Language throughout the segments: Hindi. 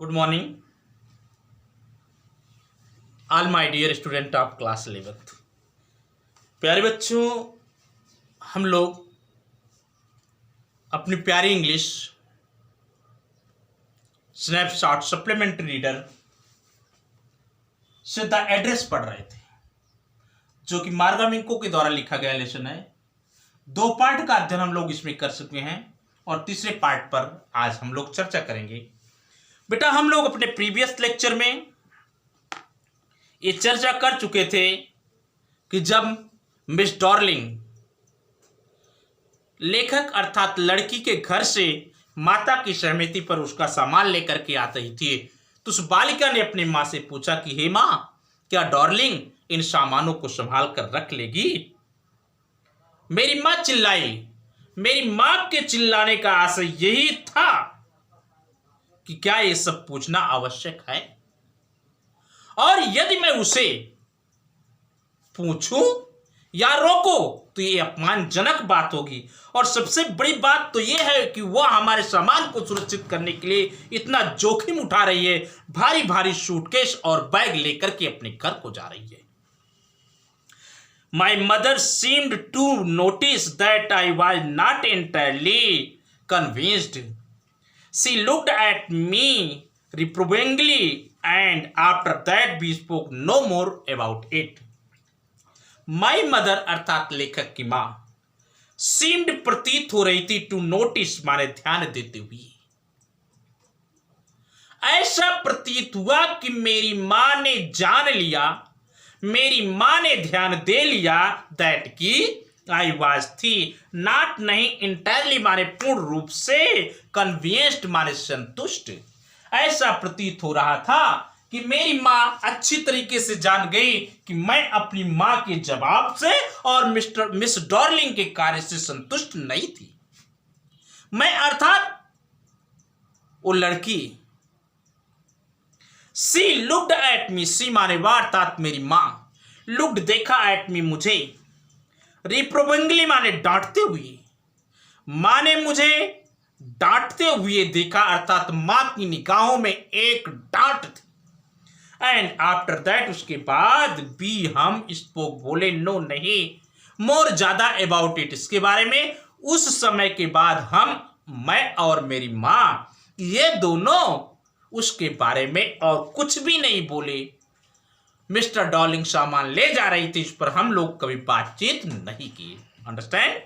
Good morning all my dear student of class 11th। प्यारे बच्चों, हम लोग अपनी प्यारी इंग्लिश स्नैपशॉट सप्लीमेंट्री रीडर से द एड्रेस पढ़ रहे थे, जो कि मार्गा मिंको के द्वारा लिखा गया लेसन है। 2 पार्ट का अध्ययन हम लोग इसमें कर चुके हैं और तीसरे पार्ट पर आज हम लोग चर्चा करेंगे। बेटा, हम लोग अपने प्रीवियस लेक्चर में ये चर्चा कर चुके थे कि जब मिस डॉर्लिंग लेखक अर्थात लड़की के घर से माता की सहमति पर उसका सामान लेकर के आती थी, तो उस बालिका ने अपनी माँ से पूछा कि हे माँ, क्या डॉर्लिंग इन सामानों को संभाल कर रख लेगी? मेरी माँ चिल्लाई। मेरी माँ के चिल्लाने का आशय यही था कि क्या ये सब पूछना आवश्यक है, और यदि मैं उसे पूछूं या रोको तो ये अपमानजनक बात होगी। और सबसे बड़ी बात तो ये है कि वह हमारे सामान को सुरक्षित करने के लिए इतना जोखिम उठा रही है, भारी भारी सूटकेस और बैग लेकर के अपने घर को जा रही है। My mother seemed to notice that I was not entirely convinced. She looked at me reprovingly, and after that we spoke no more about it. My mother अर्थात लेखक की माँ seemed प्रतीत हो रही थी to notice माने ध्यान देते हुए। ऐसा प्रतीत हुआ कि मेरी माँ ने जान लिया, मेरी माँ ने ध्यान दे लिया दैट की आई वाज थी नॉट नहीं इंटायरली माने पूर्ण रूप से, कन्विंस्ड माने संतुष्ट। ऐसा प्रतीत हो रहा था कि मेरी माँ अच्छी तरीके से जान गई कि मैं अपनी माँ के जवाब से और मिस डॉर्लिंग के कार्य से संतुष्ट नहीं थी। मैं अर्थात वो लड़की सी लुक्ड एट मी, सी माने वह अर्थात मेरी माँ, लुक्ड देखा एट मी मुझे, रिप्रोविंगली माने डांटते हुए, माँ ने मुझे डांटते हुए देखा अर्थात माँ की निगाहों में एक डांट थी। एंड आफ्टर दैट उसके बाद भी हम स्पोक बोले नो नहीं मोर ज्यादा अबाउट इट, इसके बारे में उस समय के बाद हम मैं और मेरी माँ ये दोनों उसके बारे में और कुछ भी नहीं बोले। मिस्टर डॉर्लिंग सामान ले जा रही थी, इस पर हम लोग कभी बातचीत नहीं की। अंडरस्टैंड?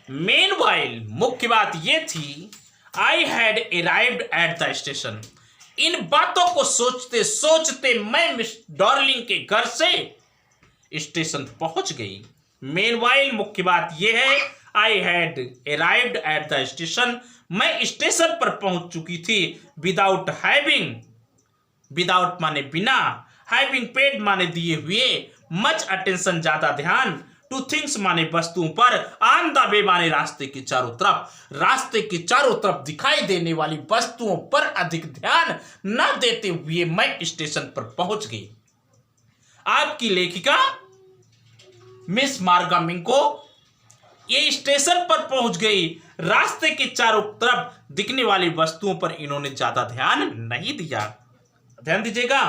मेनवाइल मुख्य बात यह थी I had arrived at the station. इन बातों को सोचते सोचते मैं मिस डॉर्लिंग के घर से स्टेशन पहुंच गई। मेनवाइल मुख्य बात यह है आई had arrived at the station, मैं स्टेशन पर पहुंच चुकी थी। विदाउट हैविंग, विदाउट माने बिना, हैविंग पेड माने दिए हुए, मच अटेंशन ज्यादा ध्यान, टू थिंग्स माने वस्तुओं पर, ऑन द वे माने रास्ते के चारों तरफ, रास्ते के चारों तरफ दिखाई देने वाली वस्तुओं पर अधिक ध्यान न देते हुए मैं स्टेशन पर पहुंच गई। आपकी लेखिका मिस मार्गा मिंको ये स्टेशन पर पहुंच गई। रास्ते के चारों तरफ दिखने वाली वस्तुओं पर इन्होंने ज्यादा ध्यान नहीं दिया। ध्यान दीजिएगा।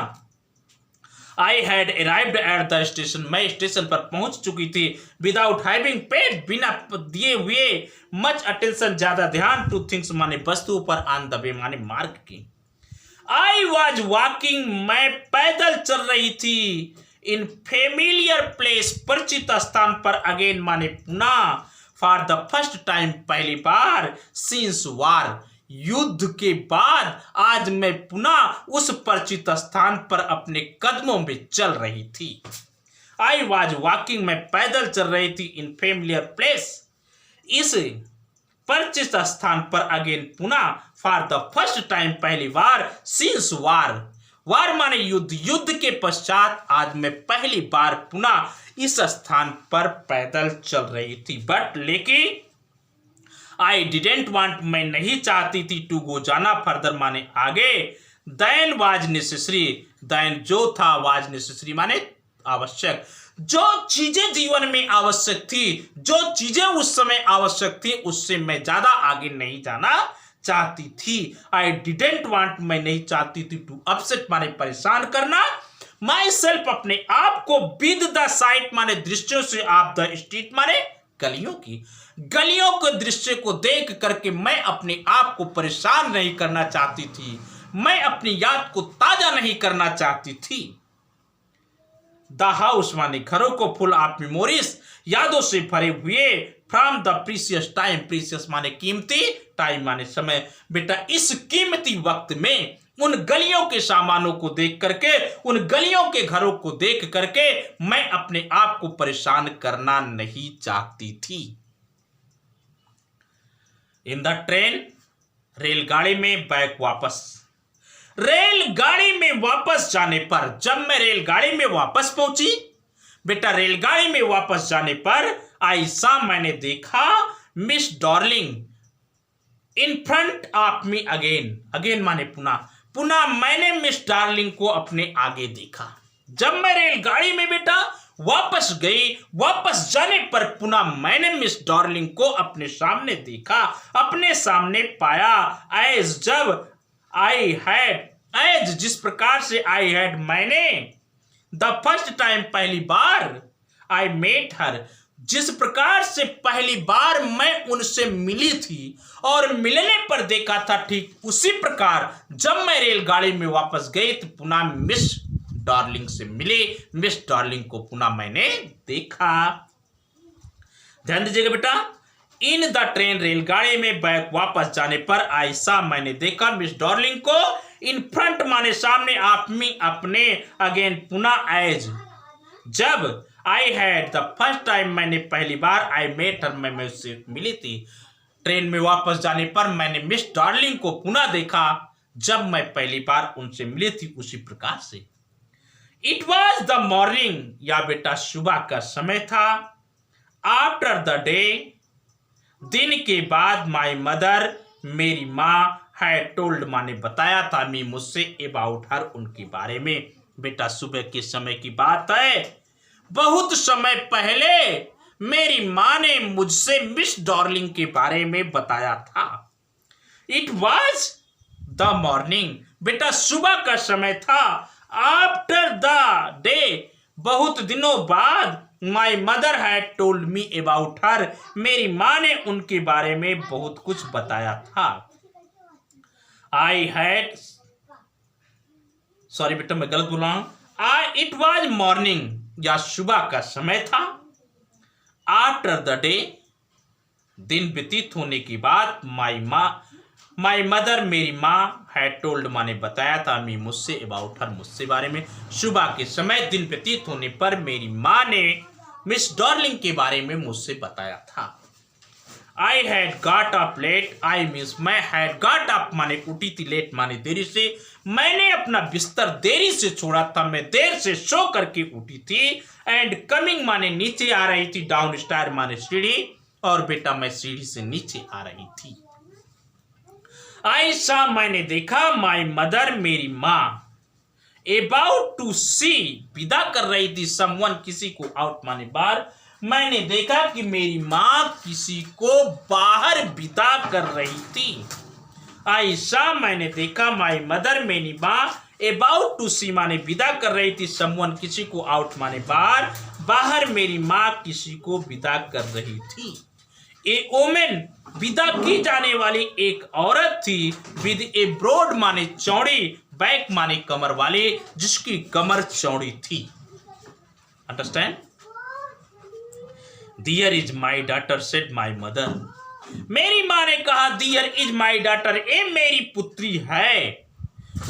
आई had arrived at the station, मैं स्टेशन पर पहुंच चुकी थी। विदाउट हैविंग पेड, बिना दिए हुए, मच अटेंशन ज्यादा ध्यान, टू थिंग्स माने वस्तुओं पर, ऑन द वे माने मार्ग की। आई वॉज वॉकिंग, मैं पैदल चल रही थी। इन फेमिलियर प्लेस, परिचित स्थान पर, अगेन माने पुनः, फॉर द फर्स्ट टाइम पहली बार, सिंस वार युद्ध के बाद, आज मैं पुनः उस परिचित स्थान पर अपने कदमों में चल रही थी। आई वॉज वॉकिंग, मैं पैदल चल रही थी। इन फेमिलियर प्लेस, इस परिचित स्थान पर, अगेन पुनः, फॉर द फर्स्ट टाइम पहली बार, सिंस वार, वार माने युद्ध, युद्ध के पश्चात आज मैं पहली बार पुनः इस स्थान पर पैदल चल रही थी। बट लेकिन आई डिडेंट वांट, मैं नहीं चाहती थी, टू गो जाना, फर्दर माने आगे, देन वाज नेसेसरी, देन जो था, वाज नेसेसरी माने आवश्यक। जो चीजें जीवन में आवश्यक थी, जो चीजें उस समय आवश्यक थी, उससे मैं ज्यादा आगे नहीं जाना चाहती थी। आई डिडेंट वांट, मैं नहीं चाहती थी, टू अपसेट माने परेशान करना, माई सेल्फ अपने आप को, विद द साइट माने दृश्यों से, आप द स्ट्रीट माने गलियों की, गलियों के दृश्य को देख करके मैं अपने आप को परेशान नहीं करना चाहती थी, मैं अपनी याद को ताजा नहीं करना चाहती थी। द हाउस माने घरों को, फुल ऑफ मेमोरीज यादों से भरे हुए, from the precious time, precious माने कीमती, टाइम माने समय। बेटा इस कीमती वक्त में उन गलियों के सामानों को देख करके, उन गलियों के घरों को देख करके मैं अपने आप को परेशान करना नहीं चाहती थी। इन द ट्रेन, रेलगाड़ी में बैक वापस, रेलगाड़ी में वापस जाने पर, जब मैं रेलगाड़ी में वापस पहुंची, बेटा रेलगाड़ी में वापस जाने पर आई सा, मैंने देखा, miss darling in front of me again, again माने पुनः, पुनः मैंने मिस डार्लिंग को अपने आगे देखा। जब मैं रेलगाड़ी में बेटा वापस गई, वापस जाने पर पुनः मैंने मिस डार्लिंग को अपने सामने देखा, अपने सामने पाया। एज जब आई हैड, एज जिस प्रकार से, आई हैड मैंने, द फर्स्ट टाइम पहली बार, आई मेट हर जिस प्रकार से पहली बार मैं उनसे मिली थी और मिलने पर देखा था, ठीक उसी प्रकार जब मैं रेलगाड़ी में वापस गई तो पुनः मिस डार्लिंग से मिली, मिस डार्लिंग को पुनः मैंने देखा। ध्यान दीजिएगा बेटा, इन द ट्रेन, रेलगाड़ी में बैक वापस जाने पर, आयशा मैंने देखा, मिस डार्लिंग को, इन फ्रंट माने सामने, आप मी अपने, अगेन पुनः, एज जब, I had the first time मैंने पहली बार, आई मेट हर मैं उससे मिली थी। ट्रेन में वापस जाने पर मैंने मिस डार्लिंग को पुनः देखा जब मैं पहली बार उनसे मिली थी, उसी प्रकार से। इट वॉज द मॉर्निंग, या बेटा सुबह का समय था, आफ्टर द डे, दिन के बाद, माई मदर मेरी माँ, हैड टोल्ड माने बताया था, मी मुझसे, अबाउट हर उनके बारे में। बेटा सुबह के समय की बात है, बहुत समय पहले मेरी माँ ने मुझसे मिस डार्लिंग के बारे में बताया था। इट वॉज द मॉर्निंग, बेटा सुबह का समय था, आफ्टर द डे, बहुत दिनों बाद, my mother had told me about her, मेरी माँ ने उनके बारे में बहुत कुछ बताया था। आई हैड, सॉरी बेटा मैं गलत बोल रहा हूं, इट वॉज मॉर्निंग, या सुबह का समय था, आफ्टर द डे, दिन व्यतीत होने के बाद, माई मदर मेरी माँ, हैड टोल्ड माने बताया था, मी मुझसे, अबाउट हर मुझसे बारे में। सुबह के समय दिन व्यतीत होने पर मेरी माँ ने मिस डार्लिंग के बारे में मुझसे बताया था। I had got up late, I means मैं, हैड गॉट अप माने उठी थी, लेट माने देरी से, मैंने अपना बिस्तर देरी से छोड़ा था, मैं देर से सो करके उठी थी, एंड कमिंग माने नीचे आ रही थी, डाउन स्टायर माने सीढ़ी, और बेटा मैं सीढ़ी से नीचे आ रही थी। आई सा मैंने देखा, माई मदर मेरी माँ, अबाउट टू सी विदा कर रही थी, समवन किसी को, आउट माने बाहर, मैंने देखा कि मेरी माँ किसी को बाहर विदा कर रही थी। आयशा मैंने देखा, माई मदर मेरी माँ, अबाउट टू सी माने विदा कर रही थी, समवन किसी को, आउट माने बाहर, बाहर मेरी माँ किसी को विदा कर रही थी। ए ओमेन विदा की जाने वाली एक औरत थी, विद ए ब्रॉड माने चौड़ी, बैक माने कमर वाले, जिसकी कमर चौड़ी थी। Understand? Dear is my daughter, said my mother. मेरी माँ ने कहा, Dear is my daughter, ए मेरी पुत्री है।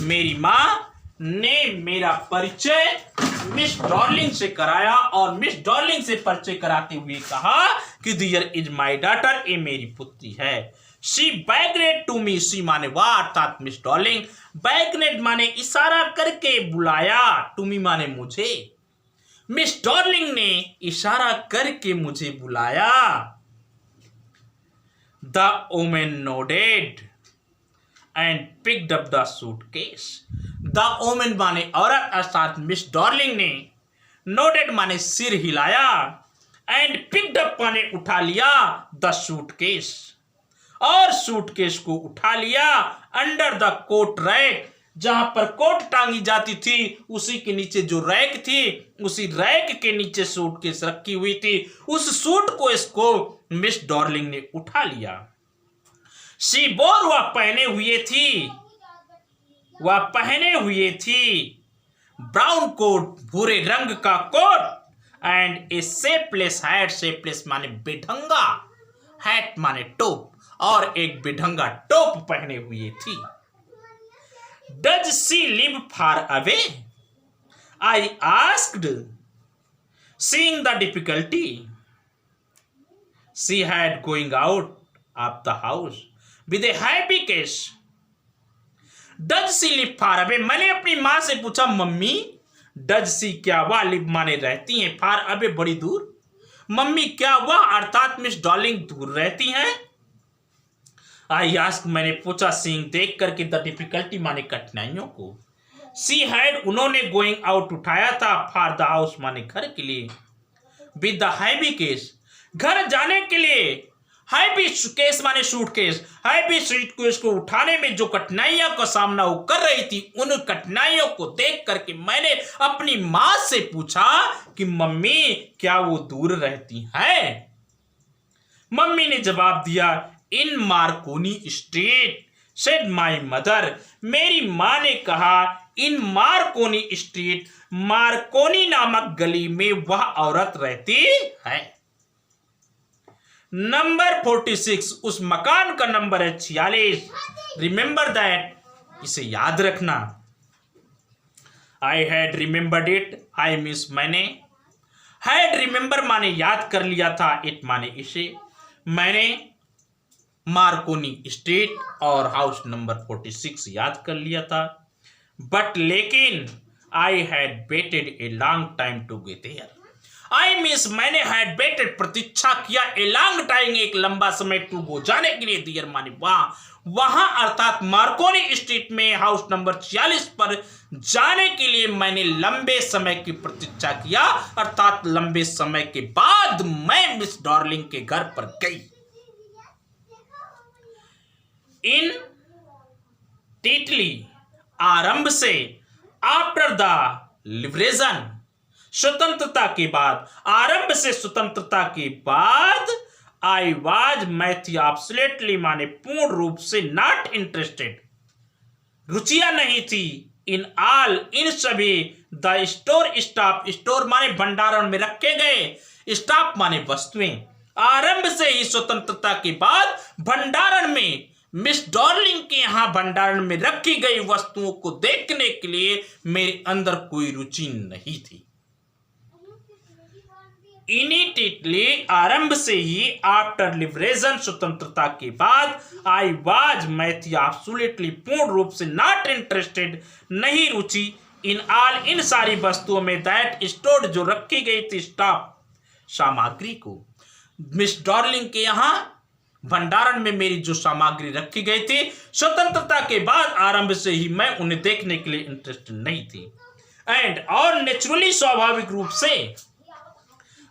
मेरी माँ ने मेरा परिचय मिस डार्लिंग से कराया और मिस डार्लिंग से परिचय कराते हुए कहा कि Dear is my daughter, ए मेरी पुत्री है। She beckoned to me, she माने वह अर्थात मिस डार्लिंग, beckoned माने इशारा करके बुलाया, to me माने मुझे, मिस डार्लिंग ने इशारा करके मुझे बुलाया। The woman nodded and picked up the suitcase. The woman माने औरत अर्थात मिस डार्लिंग ने, नोडेड माने सिर हिलाया, एंड पिक्ड अप माने उठा लिया, द सूटकेस, और सूटकेस को उठा लिया अंडर द कोट रैक। जहां पर कोट टांगी जाती थी उसी के नीचे जो रैक थी, उसी रैक के नीचे सूटकेस रखी हुई थी। उस सूटकेस को मिस डॉर्लिंग ने उठा लिया। शी बोर वह पहने हुए थी ब्राउन कोट, भूरे रंग का coat, and a shapeless hat. Shapeless माने बेढंगा, हैट माने टोप, और एक बेढंगा टोप पहने हुए थी। Does she live far away? I asked, seeing the difficulty she had going out of the house with a happy case. Does she live far away? मैंने अपनी मां से पूछा, मम्मी डज सी क्या वह लिव माने रहती हैं, फार अवे बड़ी दूर, मम्मी क्या वह अर्थात मिस डॉर्लिंग दूर रहती हैं? आई आस्क मैंने पूछा, सीइंग देख करके, द डिफिकल्टी माने कठिनाइयों को, सी हैड उन्होंने गोइंग आउट उठाया था, फार द हाउस माने घर के लिए, विद द हैवी केस घर जाने के लिए, हैवी केस माने सूटकेस, हैवी सूटकेस को उठाने में जो कठिनाइयों का सामना वो कर रही थी, उन कठिनाइयों को देख करके मैंने अपनी मां से पूछा कि मम्मी क्या वो दूर रहती हैं? मम्मी ने जवाब दिया, in Marconi street, said my mother. मेरी मां ने कहा, इन मार्कोनी स्ट्रीट, मार्कोनी नामक गली में वह औरत रहती है। नंबर 46, उस मकान का नंबर है 46। रिमेंबर दैट, इसे याद रखना। I had remembered it, I means मैंने, हैड रिमेंबर माने याद कर लिया था, इट माने इसे, मैंने मार्कोनी स्ट्रीट और हाउस नंबर 46 याद कर लिया था। बट लेकिन I had waited a long time to get there, I means मैंने हैड वेटेड प्रतीक्षा किया, ए लॉन्ग टाइम एक लंबा समय, टू गो जाने के लिए, देयर माने वहां अर्थात मार्कोनी स्ट्रीट में हाउस नंबर 46 पर जाने के लिए मैंने लंबे समय की प्रतीक्षा किया, अर्थात लंबे समय के बाद मैं मिस डॉर्लिंग के घर पर गई। इन टीटली आरंभ से, आफ्टर द लिबरेशन स्वतंत्रता के बाद, आरंभ से स्वतंत्रता के बाद, आई वाज मैं थी, एब्सोल्युटली माने पूर्ण रूप से, नॉट इंटरेस्टेड रुचियां नहीं थी, इन ऑल इन सभी, द स्टोर स्टॉप, स्टोर माने भंडारण में रखे गए, स्टॉप माने वस्तुएं, आरंभ से ही स्वतंत्रता के बाद भंडारण में, मिस डॉर्लिंग के यहां भंडारण में रखी गई वस्तुओं को देखने के लिए मेरे अंदर कोई रुचि नहीं थी। इमीडिएटली आरंभ से ही, आफ्टर लिबरेशन स्वतंत्रता के बाद, आई वाज मैं थी, एब्सोल्युटली पूर्ण रूप से, नॉट इंटरेस्टेड नहीं रुचि, इन ऑल इन सारी वस्तुओं में, दैट स्टोर्ड जो रखी गई थी, स्टॉप सामग्री को, मिस डॉर्लिंग के यहाँ भंडारण में मेरी जो सामग्री रखी गई थी, स्वतंत्रता के बाद आरंभ से ही मैं उन्हें देखने के लिए इंटरेस्टेड नहीं थी। एंड और नेचुरली स्वाभाविक रूप से,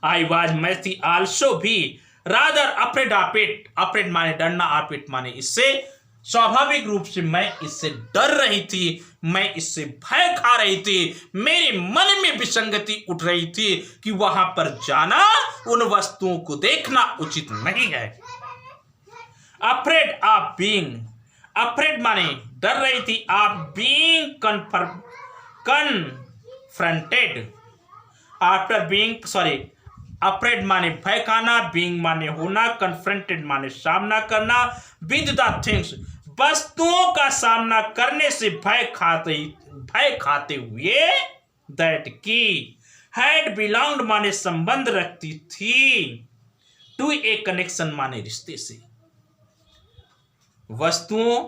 आई वाज मैं थी, आल्सो भी, rather afraid of it, afraid माने डरना, ऑफ इट माने इससे, स्वाभाविक रूप से मैं इससे डर रही थी, मैं इससे भय खा रही थी, मेरे मन में विसंगति उठ रही थी कि वहां पर जाना, उन वस्तुओं को देखना उचित नहीं है। अफ्रेड ऑफ बीइंग, अफ्रेड माने डर रही थी, of being confronted, after being afraid माने भय खाना, बीइंग माने होना, कन्फ्रंटेड माने सामना करना, विद द थिंग्स वस्तुओं का सामना करने से भय खाते हुए, दैट की हैड बिलोंग्ड माने संबंध रखती थी, टू ए कनेक्शन माने रिश्ते से, वस्तुओं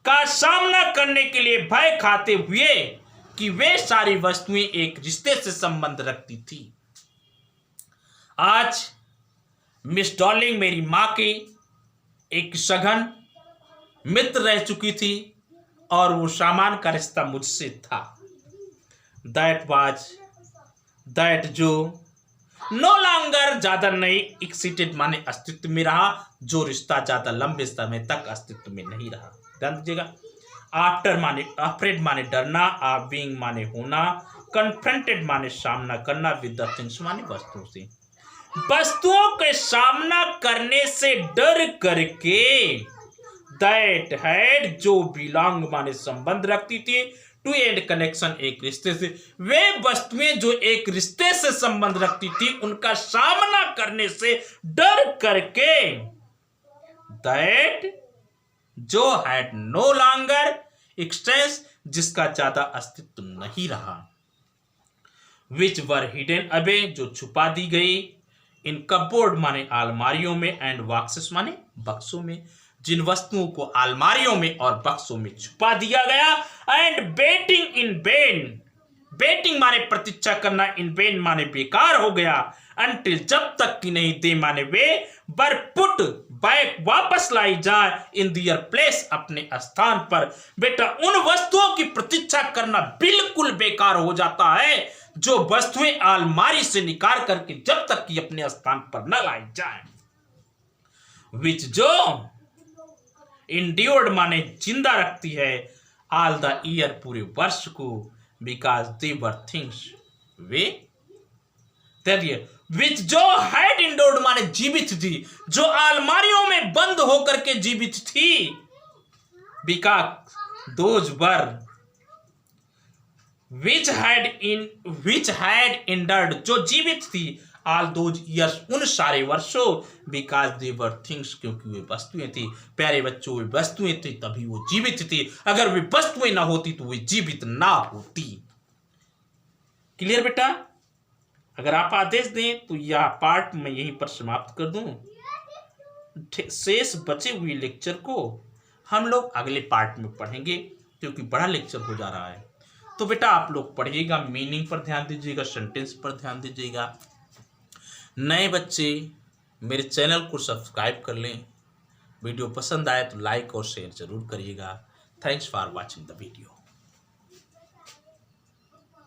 का सामना करने के लिए भय खाते हुए कि वे सारी वस्तुएं एक रिश्ते से संबंध रखती थी। आज मिस डॉर्लिंग मेरी मां के एक सघन मित्र रह चुकी थी और वो सामान का रिश्ता मुझसे था। दैट जो नो लॉन्गर ज्यादा नहीं, एक्सिटेड माने अस्तित्व में रहा, जो रिश्ता ज्यादा लंबे समय तक अस्तित्व में नहीं रहा। ध्यान दीजिएगा। आफ्टर माने अफ्रेड माने डरना, बीइंग माने होना, कन्फ्रंटेड माने सामना करना, विद द थिंग्स माने वस्तुओं से, वस्तुओं के सामना करने से डर करके, दैट हैड जो बिलोंग माने संबंध रखती थी, टू एंड कनेक्शन एक रिश्ते से, वे वस्तुएं जो एक रिश्ते से संबंध रखती थी उनका सामना करने से डर करके, दैट जो हैड नो लॉन्गर एक्सटेंस जिसका ज्यादा अस्तित्व नहीं रहा, विच वर हिडन अवे जो छुपा दी गई, इन कपबोर्ड माने अलमारियों में, एंड बॉक्सेस माने बक्सों में, जिन वस्तुओं को अलमारियों में और बक्सों में छुपा दिया गया, and waiting in vain, waiting माने प्रतीक्षा करना, इन वेन माने बेकार हो गया, अंटिल जब तक कि नहीं दे माने वे, बर पुट बैक वापस लाई जाए, इन दियर प्लेस अपने स्थान पर। बेटा उन वस्तुओं की प्रतीक्षा करना बिल्कुल बेकार हो जाता है जो वस्तुएं अलमारी से निकाल करके जब तक कि अपने स्थान पर न लाई जाए, विच जो इंड्योर्ड माने जिंदा रखती है, ऑल द ईयर पूरे वर्ष को, बिकॉज दे वर थिंग्स वे, विच जो हैड इंडोर्ड माने जीवित थी, जो अलमारियों में बंद होकर के जीवित थी, because those were which had hindered जो जीवित थी, ऑल दोज ईयर्स उन सारे वर्षों, बिकॉज दे वर थिंग्स क्योंकि वे वस्तुएं थी। प्यारे बच्चों वे वस्तुएं थी तभी वो जीवित थी, अगर वे वस्तुएं ना होती तो वे जीवित ना होती। क्लियर बेटा? अगर आप आदेश दें तो यह पार्ट मैं यहीं पर समाप्त कर दूं। शेष बचे हुए लेक्चर को हम लोग अगले पार्ट में पढ़ेंगे क्योंकि बड़ा लेक्चर हो जा रहा है। तो बेटा आप लोग पढ़िएगा, मीनिंग पर ध्यान दीजिएगा, सेंटेंस पर ध्यान दीजिएगा। नए बच्चे मेरे चैनल को सब्सक्राइब कर लें, वीडियो पसंद आए तो लाइक और शेयर जरूर करिएगा। Thanks for watching the video.